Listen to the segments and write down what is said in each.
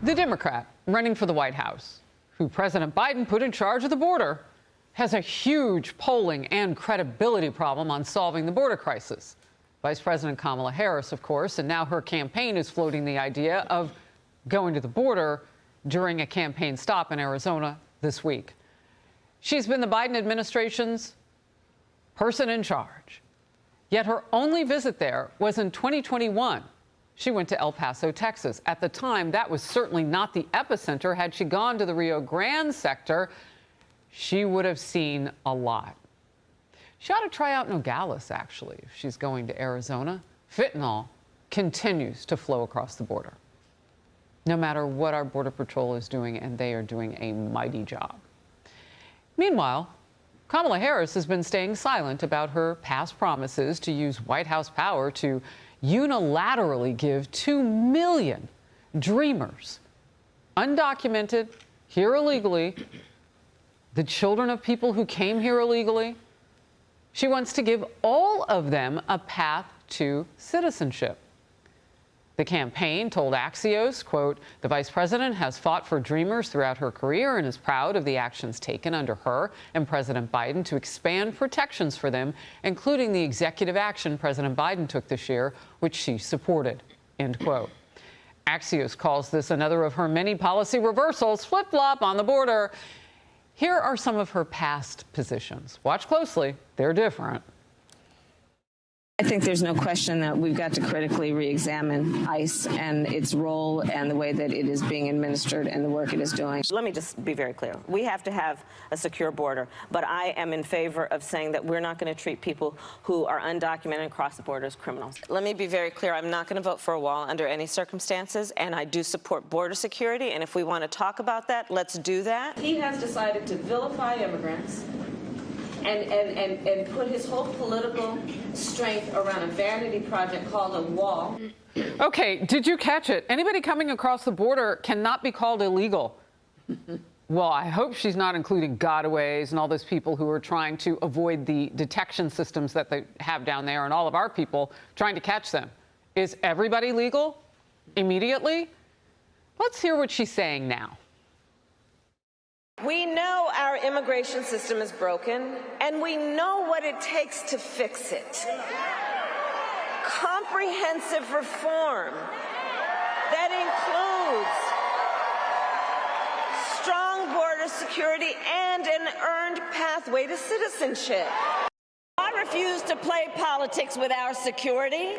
The Democrat running for the White House, who President Biden put in charge of the border, has a huge polling and credibility problem on solving the border crisis. Vice President Kamala Harris, of course, and now her campaign is floating the idea of going to the border during a campaign stop in Arizona this week. She's been the Biden administration's person in charge. Yet her only visit there was in 2021. She went to El Paso, Texas. At the time, that was certainly not the epicenter. Had she gone to the Rio Grande sector, she would have seen a lot. She ought to try out Nogales, actually, if she's going to Arizona. Fentanyl continues to flow across the border, no matter what our Border Patrol is doing, and they are doing a mighty job. Meanwhile, Kamala Harris has been staying silent about her past promises to use White House power to unilaterally give 2 million dreamers, undocumented, here illegally, the children of people who came here illegally. She wants to give all of them a path to citizenship. The campaign told Axios, quote, "The vice president has fought for dreamers throughout her career and is proud of the actions taken under her and President Biden to expand protections for them, including the executive action President Biden took this year, which she supported," end quote. Axios calls this another of her many policy reversals, flip-flop on the border. Here are some of her past positions. Watch closely. They're different. I think there's no question that we've got to critically re-examine ICE and its role and the way that it is being administered and the work it is doing. Let me just be very clear. We have to have a secure border, but I am in favor of saying that we're not going to treat people who are undocumented and cross the border as criminals. Let me be very clear. I'm not going to vote for a wall under any circumstances, and I do support border security, and if we want to talk about that, let's do that. He has decided to vilify immigrants and put his whole political strength around a vanity project called a wall. Okay, did you catch it? Anybody coming across the border cannot be called illegal. Well, I hope she's not including gotaways and all those people who are trying to avoid the detection systems that they have down there and all of our people trying to catch them. Is everybody legal immediately? Let's hear what she's saying now. We know our immigration system is broken, and we know what it takes to fix it. Comprehensive reform that includes strong border security and an earned pathway to citizenship. I refuse to play politics with our security,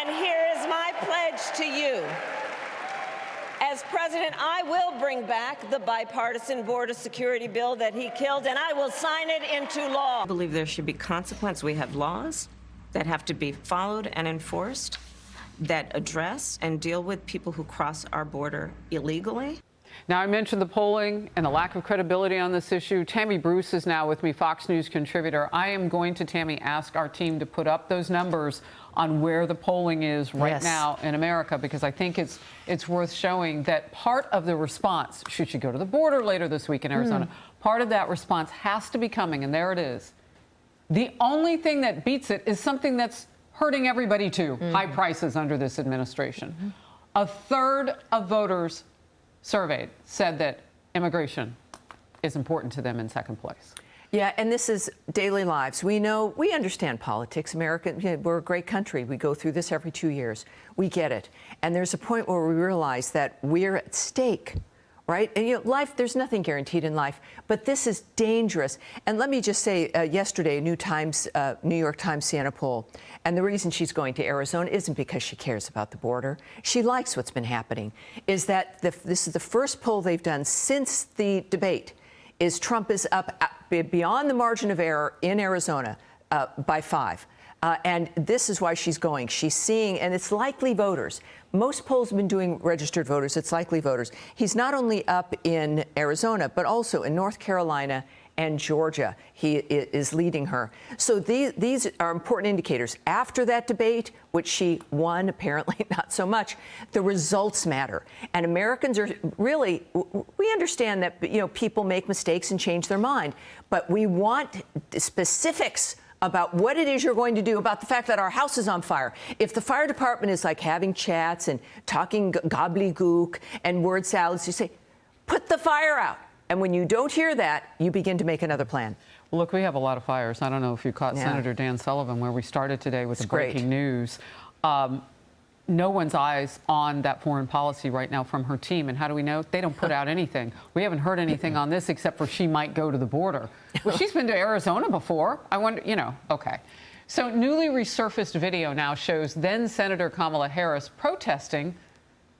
and here is my pledge to you. As president, I will bring back the bipartisan border security bill that he killed, and I will sign it into law. I believe there should be consequence. We have laws that have to be followed and enforced that address and deal with people who cross our border illegally. Now, I mentioned the polling and the lack of credibility on this issue. Tammy Bruce is now with me, Fox News contributor. I am going to, Tammy, ask our team to put up those numbers on where the polling is right now in America, because I think it's worth showing that part of the response, should she go to the border later this week in Arizona, part of that response has to be coming, and there it is. The only thing that beats it is something that's hurting everybody too, high prices under this administration. A third of voters surveyed said that immigration is important to them in second place. Yeah, and this is daily lives. We understand politics. America, we're a great country. We go through this every 2 years. We get it. And there's a point where we realize that we're at stake, right? And life, there's nothing guaranteed in life, but this is dangerous. And let me just say, yesterday, a New York Times Siena poll, and the reason she's going to Arizona isn't because she cares about the border. She likes what's been happening, is that this is the first poll they've done since the debate, is Trump is up beyond the margin of error in Arizona by 5. And this is why she's going. She's seeing, and it's likely voters. Most polls have been doing registered voters. It's likely voters. He's not only up in Arizona, but also in North Carolina and Georgia. He is leading her. So these are important indicators. After that debate, which she won, apparently not so much, the results matter. And Americans are really, we understand that people make mistakes and change their mind, but we want specifics about what it is you're going to do about the fact that our house is on fire. If the fire department is like having chats and talking gobbledygook and word salads, you say, put the fire out. And when you don't hear that, you begin to make another plan. Well, look, we have a lot of fires. I don't know if you caught Senator Dan Sullivan, where we started today with the breaking news. No one's eyes on that foreign policy right now from her team. And how do we know? They don't put out anything. We haven't heard anything on this except for she might go to the border. Well, she's been to Arizona before. I wonder, okay. So newly resurfaced video now shows then Senator Kamala Harris protesting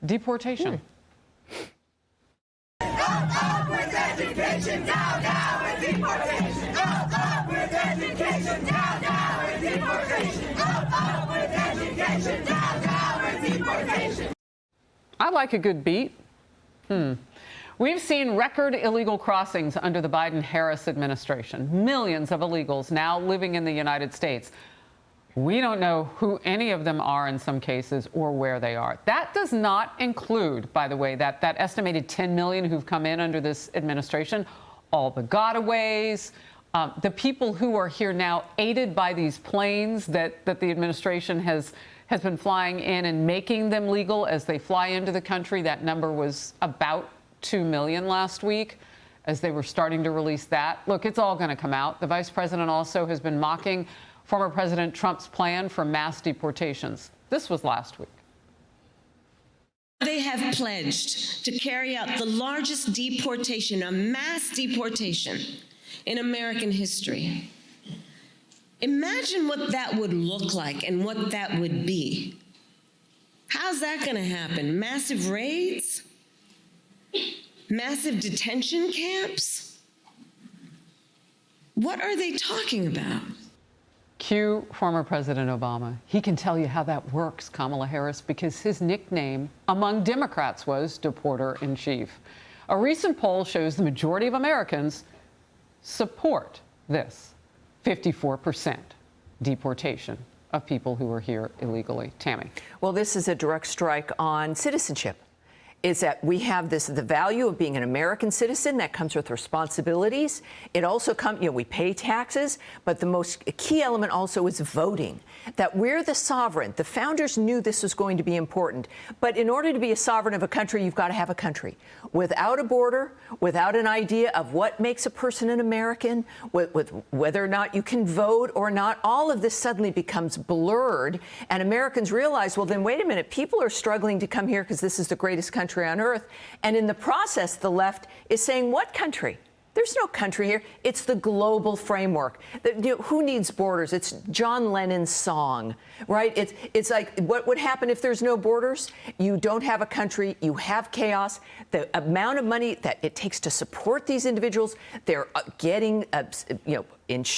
deportation. Up with education, down, down with deportation. Up with education, down, down with deportation. Up with education, down, down with deportation. I like a good beat. We've seen record illegal crossings under the Biden-Harris administration. Millions of illegals now living in the United States. We don't know who any of them are in some cases or where they are. That does not include, by the way, that estimated 10 million who've come in under this administration, all the gotaways, the people who are here now aided by these planes that the administration has been flying in and making them legal as they fly into the country. That number was about 2 million last week as they were starting to release that. Look, it's all going to come out. The vice president also has been mocking former President Trump's plan for mass deportations. This was last week. They have pledged to carry out the largest deportation, a mass deportation in American history. Imagine what that would look like and what that would be. How's that going to happen? Massive raids? Massive detention camps? What are they talking about? Cue former President Obama. He can tell you how that works, Kamala Harris, because his nickname among Democrats was Deporter-in-Chief. A recent poll shows the majority of Americans support this 54% deportation of people who are here illegally. Tammy. Well, this is a direct strike on citizenship. Is that we have the value of being an American citizen that comes with responsibilities. It also comes, we pay taxes, but the most key element also is voting. That we're the sovereign. The founders knew this was going to be important. But in order to be a sovereign of a country, you've got to have a country. Without a border, without an idea of what makes a person an American, with whether or not you can vote or not, all of this suddenly becomes blurred. And Americans realize, well, then wait a minute, people are struggling to come here because this is the greatest country on earth. And in the process, the left is saying, what country? There's no country here. It's the global framework. Who needs borders? It's John Lennon's song, right? It's like, what would happen if there's no borders? You don't have a country. You have chaos. The amount of money that it takes to support these individuals, they're getting,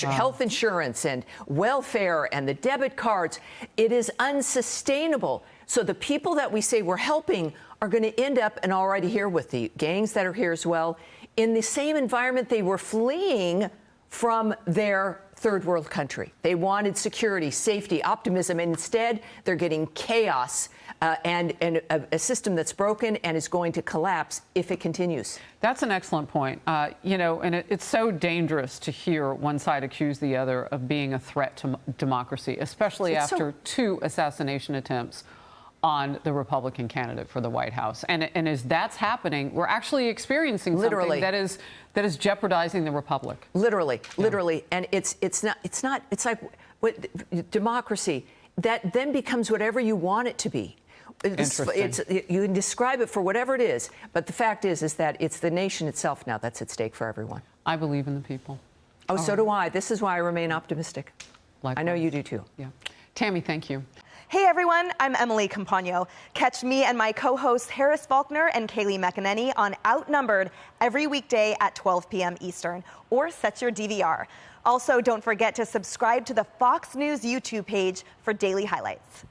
health insurance and welfare and the debit cards. It is unsustainable. So the people that we say we're helping are going to end up, and already here with the gangs that are here as well, in the same environment they were fleeing from their third world country. They wanted security, safety, optimism, and instead they're getting chaos and a system that's broken and is going to collapse if it continues. That's an excellent point. And it's so dangerous to hear one side accuse the other of being a threat to democracy, especially after two assassination attempts on the Republican candidate for the White House. And as that's happening, we're actually experiencing something that is jeopardizing the republic. Literally. And it's like what democracy that then becomes whatever you want it to be. You can describe it for whatever it is, but the fact is that it's the nation itself now that's at stake for everyone. I believe in the people. Oh, so do I. This is why I remain optimistic. Likewise. I know you do too. Yeah. Tammy, thank you. Hey everyone, I'm Emily Campagno. Catch me and my co-hosts Harris Faulkner and Kaylee McEnany on Outnumbered every weekday at 12 p.m. Eastern, or set your DVR. Also, don't forget to subscribe to the Fox News YouTube page for daily highlights.